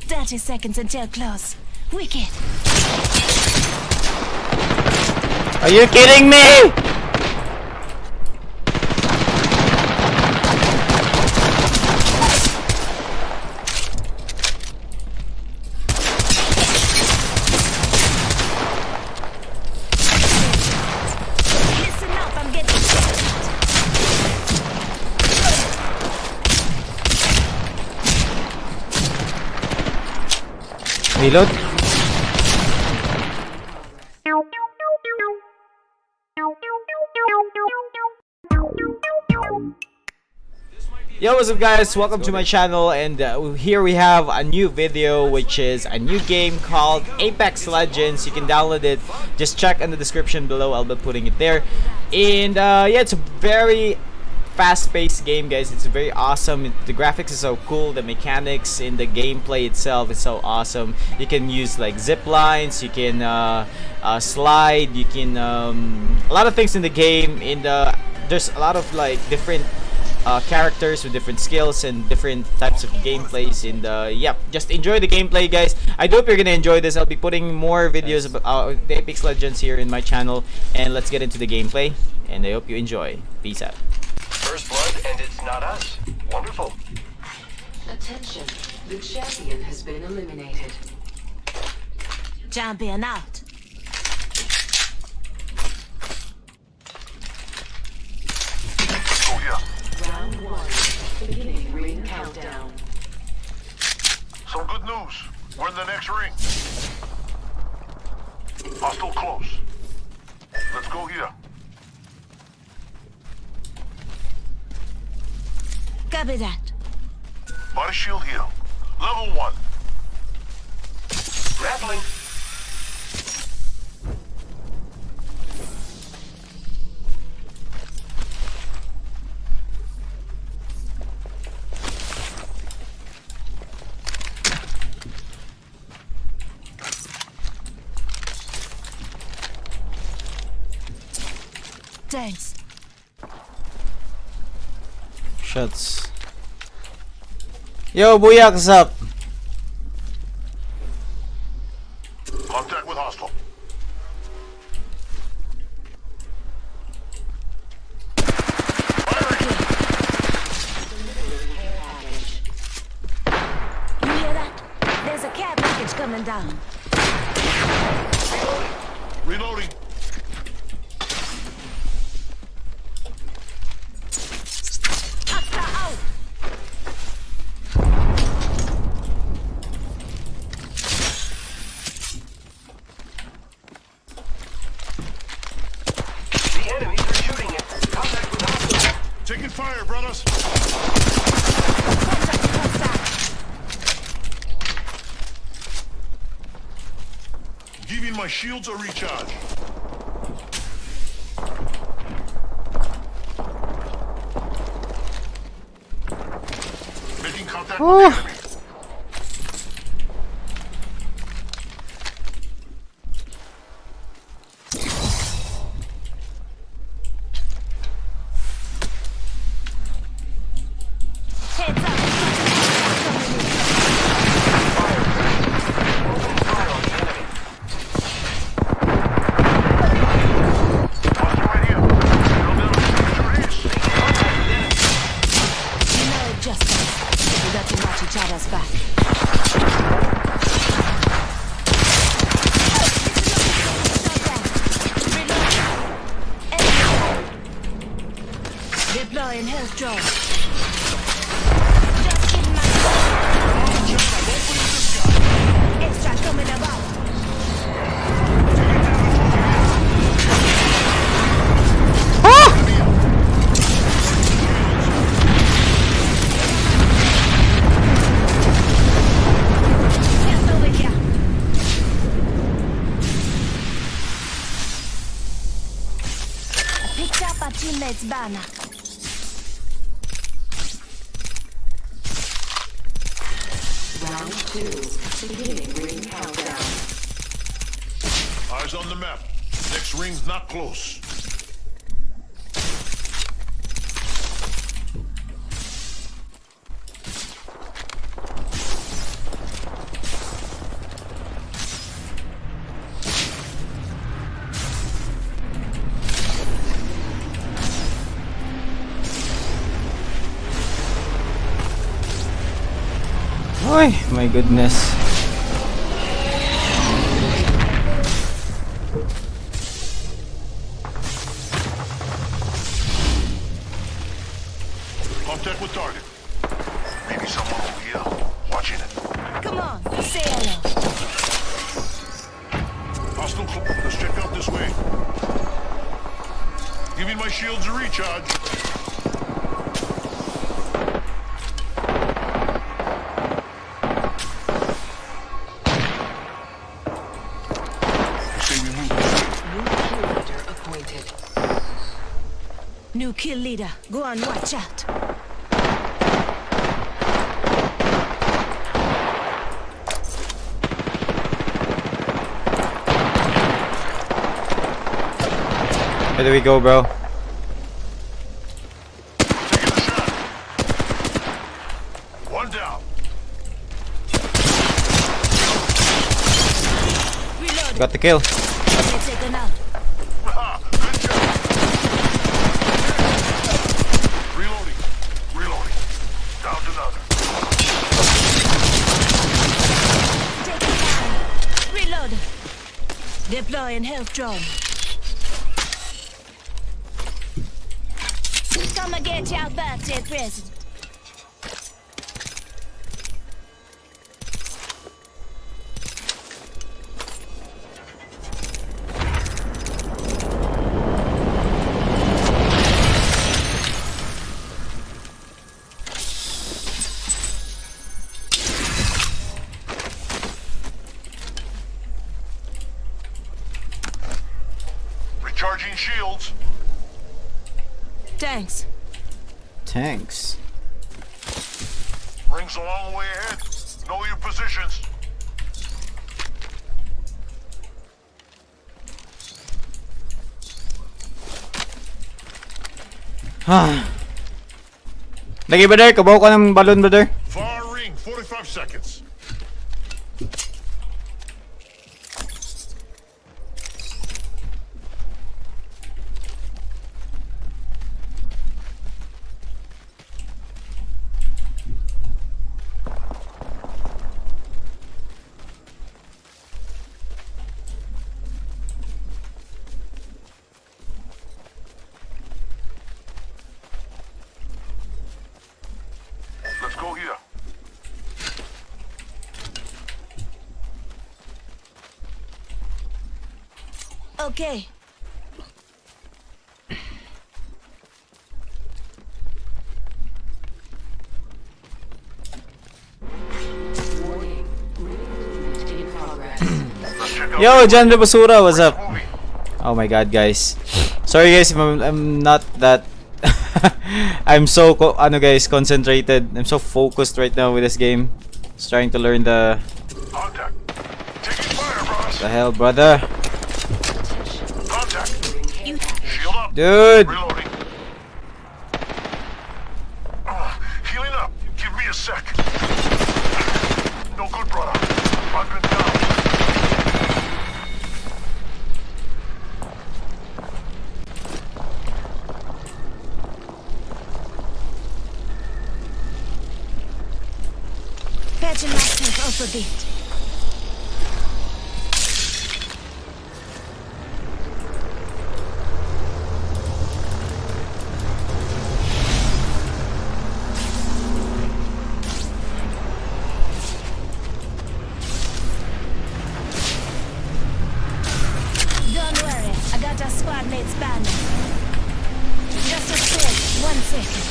30 seconds until close. Wicked. Are you kidding me? Listen up, I'm getting Reload. Yo, what's up guys, welcome to my channel, and here we have a new video, which is a new game called Apex Legends. You can download it, just check in the description below, I'll be putting it there. And yeah, it's a very fast-paced game, guys. It's very awesome. The graphics is so cool, the mechanics in the gameplay itself is so awesome. You can use like zip lines, you can slide, you can a lot of things in the game. And there's a lot of like different characters with different skills and different types of gameplays. And yeah, just enjoy the gameplay, guys. I hope you're gonna enjoy this. I'll be putting more videos about the Apex Legends here in my channel, and let's get into the gameplay, and I hope you enjoy. Peace out. First blood, and it's not us. Wonderful. Attention, the champion has been eliminated. champion out. Go here. Round one, beginning ring countdown. Some good news. We're in the next ring. Hostile close. Let's go here. Copy that. Body shield here. Level 1. Grappling. Thanks. Shots. Yo, Booyak, what's up? Contact with hostile. You hear that? There's a care package coming down. Reloading. Hostile out. The enemies are shooting it. Contact with hostile. Taking fire, brothers. Contact hostile. Giving my shields a recharge. Making contact with the enemy. Heads up. Open fire on the enemy. Hostile right here. Drill down on your ears. Contact with enemy. No justice. We got to watch each other's back. Deploying health drone. Just kidding my extra coming about. Health over here. I picked up a teammate's banner. Round two, beginning ring countdown. Eyes on the map. Next ring's not close. Oh my goodness. Contact with target. Maybe someone over here. Watching it. Come on, say hello. Hostile. Let's check out this way. Giving my shields a recharge. Say we move. New kill leader appointed. New kill leader. Go on, watch out. Where do we go, bro? Taking a shot. One down. Reload. Got the kill. They taken out. Ah, good job. Reloading. Reloading. Down to another. Taken down. Reload. Deploying health drone. Come and get your birthday present. Recharging shields. Thanks. Tanks. Rings a long way ahead. Know your positions. Lagi, brother. Kabaw ka ng balon, brother. Far ring. 45 seconds. Let's go here. Okay. Warning. Movement in progress. Let's check out Yo, John de Basura, what's up? movie. Oh my god, guys. Sorry guys if I'm not that I'm so concentrated. I'm so focused right now with this game. Just trying to learn the Contact. Taking fire, boss. hell, brother. Contact. You Shield up. Dude. Reloading. Healing up. Give me a sec. No good, brother. I've been down. patching myself up a bit. Don't worry, I got a squad mate's banner. Just a sec, 1 second.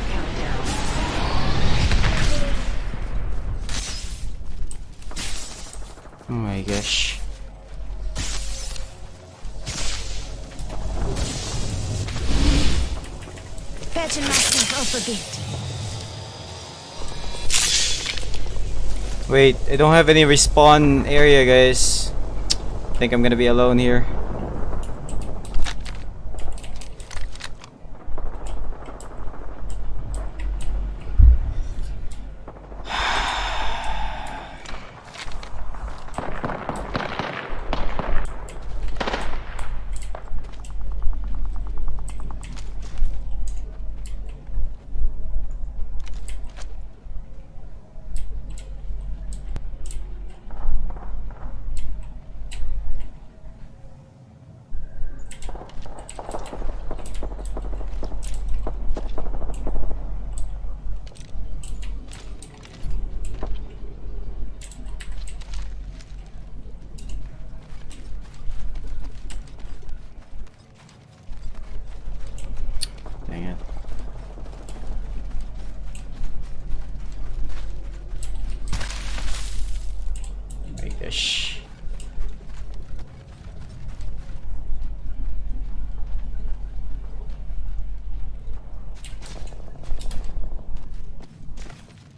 Countdown. Oh my gosh. Patching myself up a bit. Wait, I don't have any respawn area, guys. I think I'm gonna be alone here.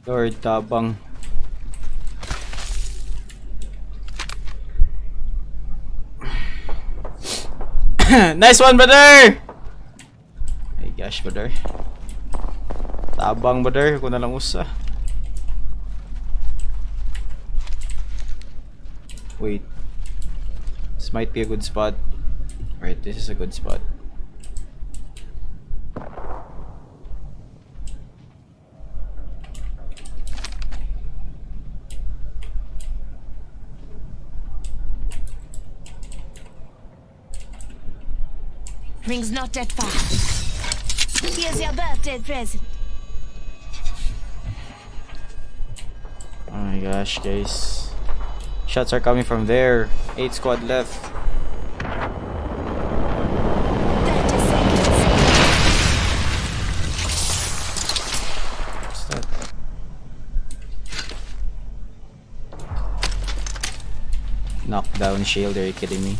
Lord tabang. Nice one, brother! My gosh, brother. Tabang, brother. Kung na lang usa. Wait. This might be a good spot. Right, this is a good spot. Ring's not that far. Here's your birthday present. Oh my gosh, guys. Shots are coming from there. 8 squad left. 30 seconds. What's that? Knockdown shield, are you kidding me?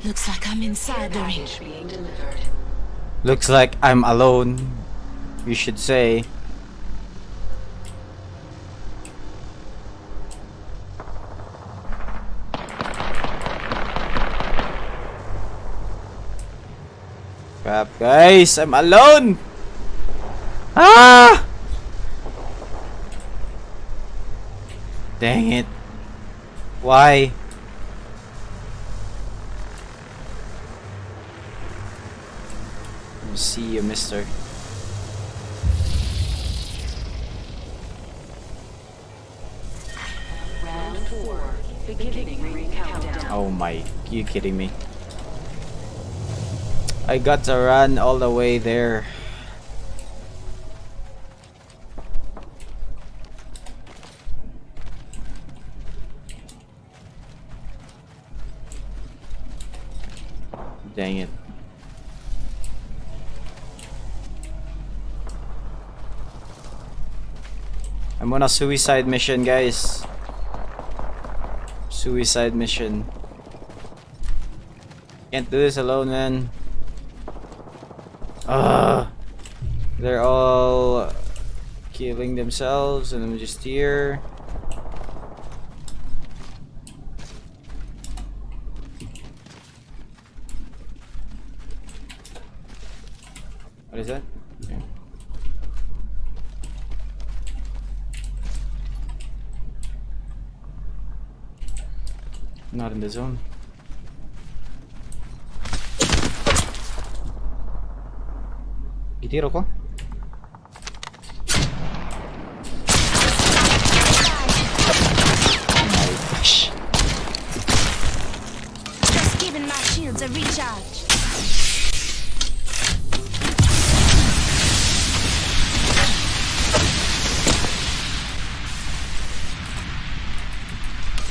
Looks like I'm inside the ring. Package being delivered. Looks like I'm alone, you should say. Crap, guys, I'm alone. Ah! Dang it. Why? See you, mister. Round 4. Beginning ring countdown. Oh my, you kidding me? I got to run all the way there. Dang it. I'm on a suicide mission, guys. Suicide mission. Can't do this alone, man. They're all killing themselves, and I'm just here. What is that? Okay. Not in the zone. Itiro ko? Oh my gosh. Just giving my shields a recharge.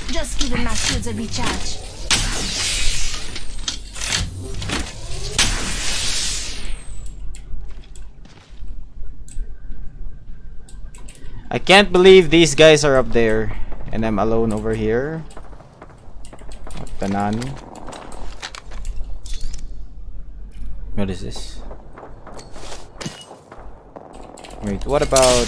Just giving my shields a recharge. I can't believe these guys are up there and I'm alone over here. What the nani? What is this? Wait, what about...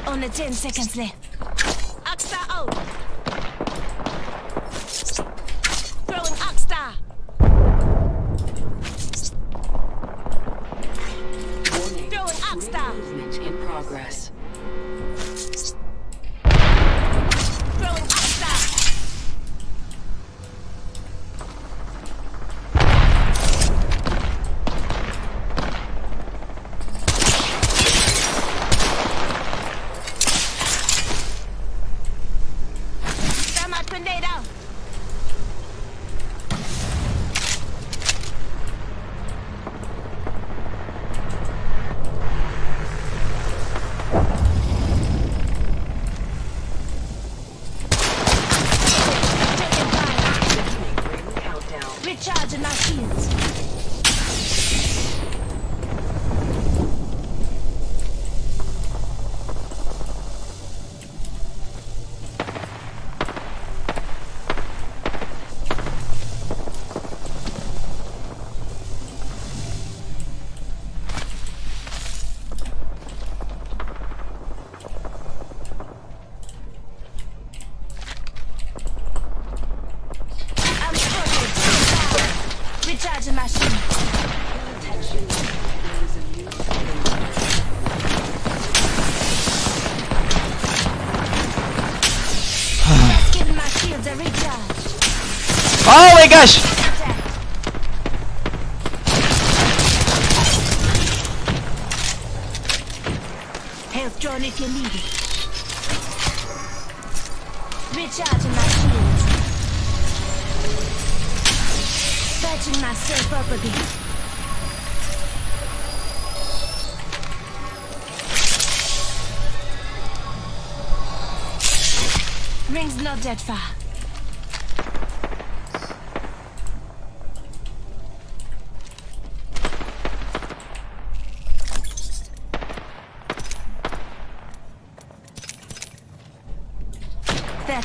Only 10 seconds left. Oxstar out. Throwing Oxstar. Warning. Throwing Oxstar. Movement in progress. Throwing Oxstar. Thermite tornado. Oh my gosh! Health drone if you need it. Recharging my shields. Patching myself up a bit. Ring's not that far.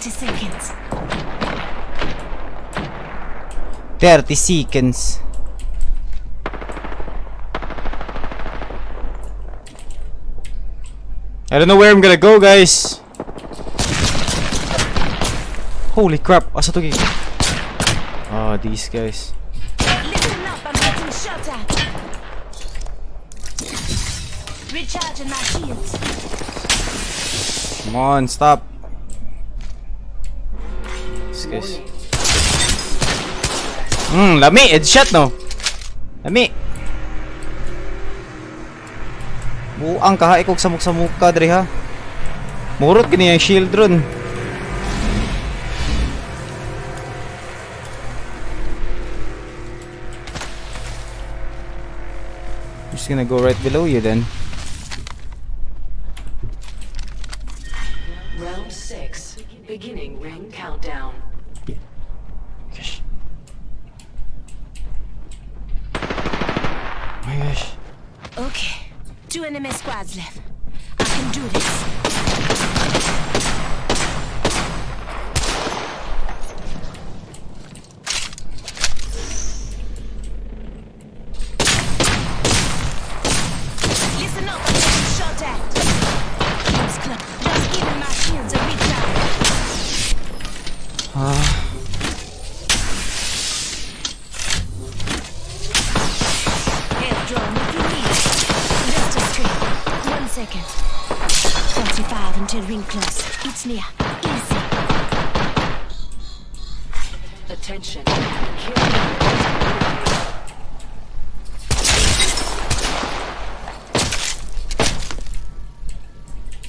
Seconds. 30 seconds. I don't know where I'm gonna go, guys. Holy crap! Asa to? Oh, these guys. Listen up, I'm getting shot at. Recharging my shields. Come on, stop. Guys. Lami, headshot no. Lami. Buang kaha ikog samuk-samuk ka diri ha. Murot gini yung shield ron. Just gonna go right below you then. Round 6, beginning ring countdown. Gosh. Oh my gosh. Okay, 2 enemy squads left. I can do this. Listen up, I'm getting shot at. It's close. Just giving my shields a recharge. Head drone if you need it. Just a straight. 1 second. 45 until ring close. It's near. Easy. Attention. Kill.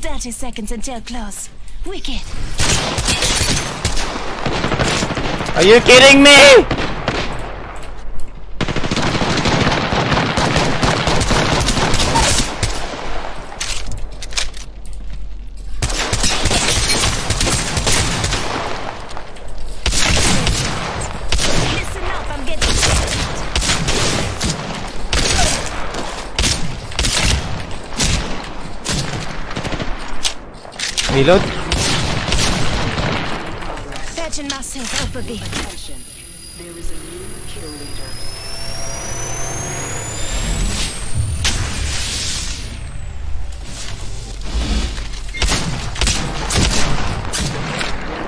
30 seconds until close. Wicked. Are you kidding me? Listen up, I'm getting shot at. Reload. Patching myself up a bit. Attention. There is a new kill leader.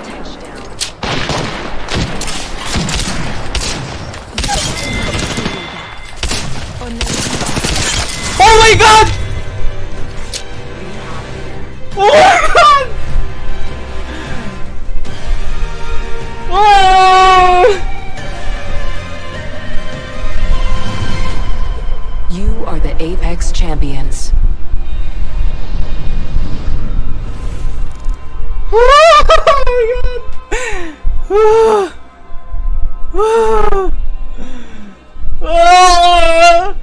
Touchdown. Oh my god! Oh my god! Oh! You are the Apex Champions. Oh my god! Oh! Oh!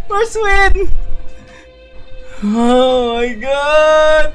First win! Oh my god!